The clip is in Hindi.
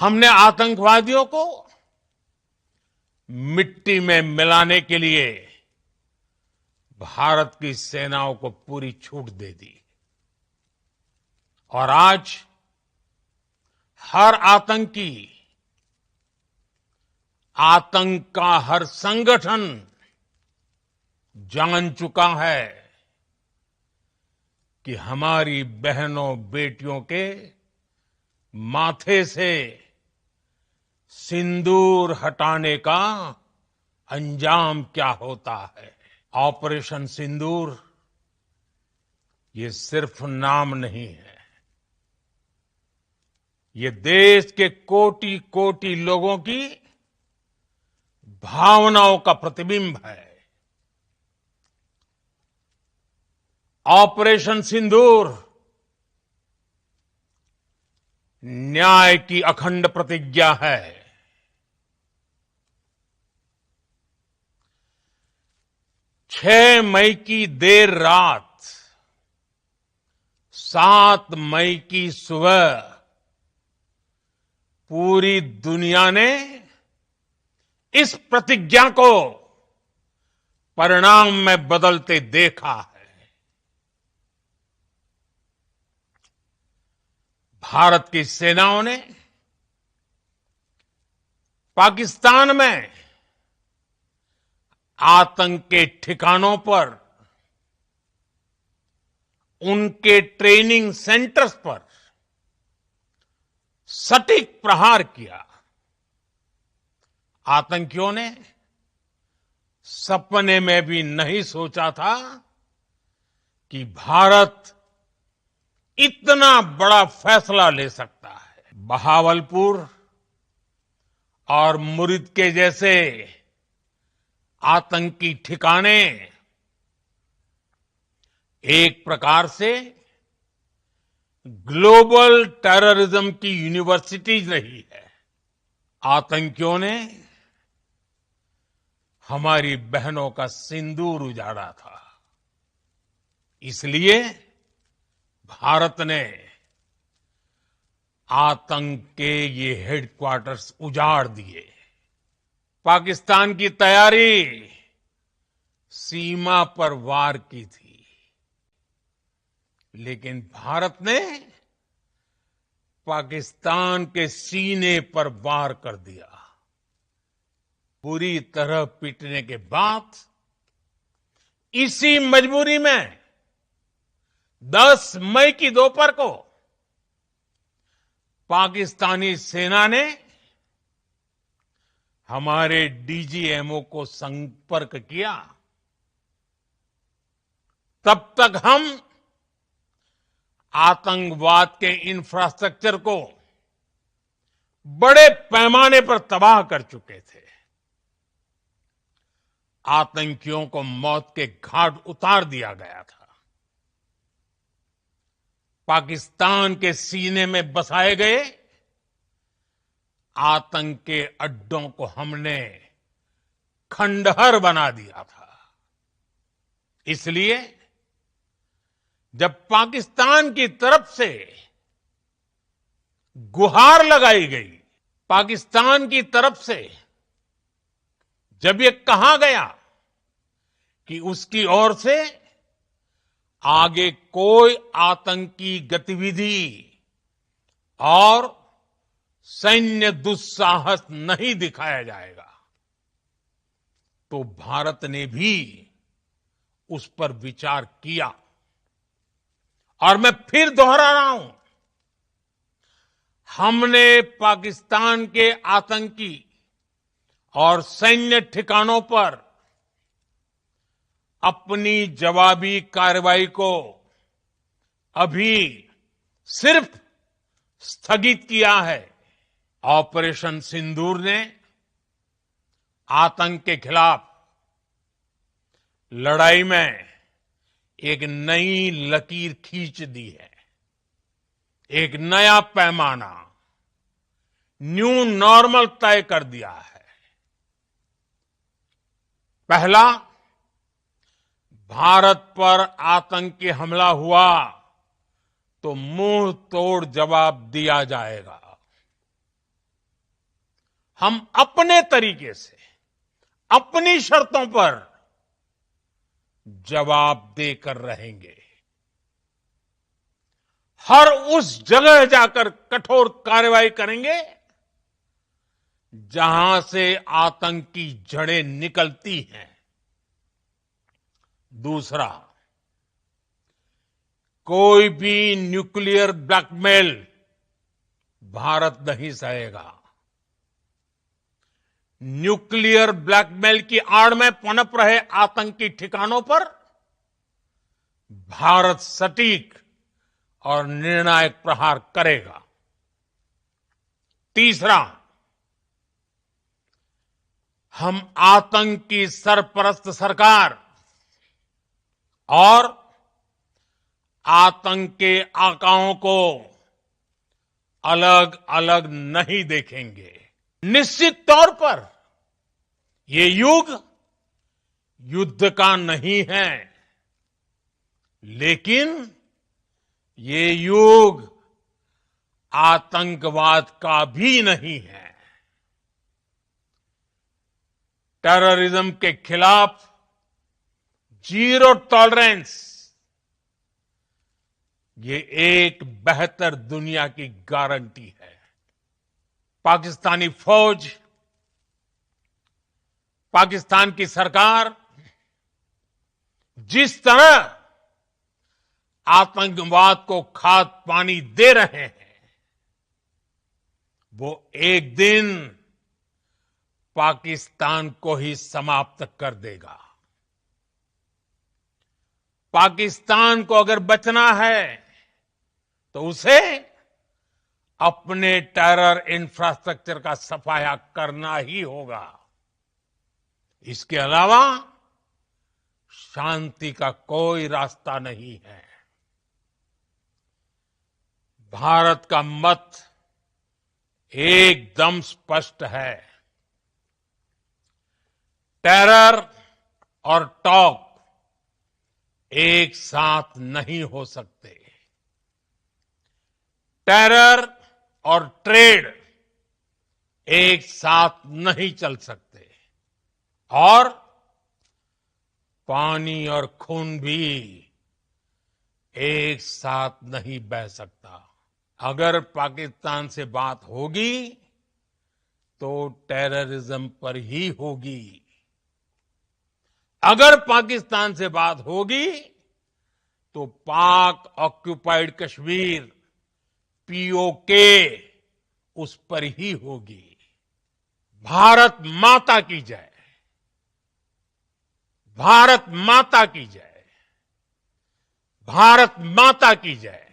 हमने आतंकवादियों को मिट्टी में मिलाने के लिए भारत की सेनाओं को पूरी छूट दे दी और आज हर आतंकी, आतंक का हर संगठन जान चुका है कि हमारी बहनों बेटियों के माथे से सिंदूर हटाने का अंजाम क्या होता है। ऑपरेशन सिंदूर ये सिर्फ नाम नहीं है, ये देश के कोटि कोटि लोगों की भावनाओं का प्रतिबिंब है। ऑपरेशन सिंदूर न्याय की अखंड प्रतिज्ञा है। 6 मई की देर रात, 7 मई की सुबह पूरी दुनिया ने इस प्रतिज्ञा को परिणाम में बदलते देखा है। भारत की सेनाओं ने पाकिस्तान में आतंक के ठिकानों पर, उनके ट्रेनिंग सेंटर्स पर सटीक प्रहार किया। आतंकियों ने सपने में भी नहीं सोचा था कि भारत इतना बड़ा फैसला ले सकता है। बहावलपुर और मुरिद के जैसे आतंकी ठिकाने एक प्रकार से ग्लोबल टेररिज्म की यूनिवर्सिटीज रही है। आतंकियों ने हमारी बहनों का सिंदूर उजाड़ा था, इसलिए भारत ने आतंक के ये हेडक्वार्टर्स उजाड़ दिए। पाकिस्तान की तैयारी सीमा पर वार की थी, लेकिन भारत ने पाकिस्तान के सीने पर वार कर दिया। पूरी तरह पीटने के बाद इसी मजबूरी में 10 मई की दोपहर को पाकिस्तानी सेना ने हमारे डीजीएमओ को संपर्क किया। तब तक हम आतंकवाद के इंफ्रास्ट्रक्चर को बड़े पैमाने पर तबाह कर चुके थे। आतंकियों को मौत के घाट उतार दिया गया था। पाकिस्तान के सीने में बसाए गए आतंक के अड्डों को हमने खंडहर बना दिया था। इसलिए जब पाकिस्तान की तरफ से गुहार लगाई गई, पाकिस्तान की तरफ से जब ये कहा गया कि उसकी ओर से आगे कोई आतंकी गतिविधि और सैन्य दुस्साहस नहीं दिखाया जाएगा, तो भारत ने भी उस पर विचार किया। और मैं फिर दोहरा रहा हूं, हमने पाकिस्तान के आतंकी और सैन्य ठिकानों पर अपनी जवाबी कार्रवाई को अभी सिर्फ स्थगित किया है। ऑपरेशन सिंदूर ने आतंक के खिलाफ लड़ाई में एक नई लकीर खींच दी है, एक नया पैमाना, न्यू नॉर्मल तय कर दिया है। पहला, भारत पर आतंकी हमला हुआ तो मुंह तोड़ जवाब दिया जाएगा। हम अपने तरीके से अपनी शर्तों पर जवाब देकर रहेंगे। हर उस जगह जाकर कठोर कार्रवाई करेंगे जहां से आतंक की जड़ें निकलती हैं। दूसरा, कोई भी न्यूक्लियर ब्लैकमेल भारत नहीं सहेगा। न्यूक्लियर ब्लैकमेल की आड़ में पनप रहे आतंकी ठिकानों पर भारत सटीक और निर्णायक प्रहार करेगा। तीसरा, हम आतंक की सरपरस्त सरकार और आतंक के आकाओं को अलग अलग नहीं देखेंगे। निश्चित तौर पर ये युग युद्ध का नहीं है, लेकिन ये युग आतंकवाद का भी नहीं है। टेररिज्म के खिलाफ जीरो टॉलरेंस, ये एक बेहतर दुनिया की गारंटी है। पाकिस्तानी फौज, पाकिस्तान की सरकार जिस तरह आतंकवाद को खाद पानी दे रहे हैं, वो एक दिन पाकिस्तान को ही समाप्त कर देगा। पाकिस्तान को अगर बचना है तो उसे अपने टेरर इंफ्रास्ट्रक्चर का सफाया करना ही होगा। इसके अलावा शांति का कोई रास्ता नहीं है। भारत का मत एकदम स्पष्ट है। टेरर और टॉक एक साथ नहीं हो सकते। टेरर और ट्रेड एक साथ नहीं चल सकते, और पानी और खून भी एक साथ नहीं बह सकता। अगर पाकिस्तान से बात होगी तो टेररिज्म पर ही होगी। अगर पाकिस्तान से बात होगी तो पाक ऑक्युपाइड कश्मीर, पीओके, उस पर ही होगी। भारत माता की जय। भारत माता की जय। भारत माता की जय।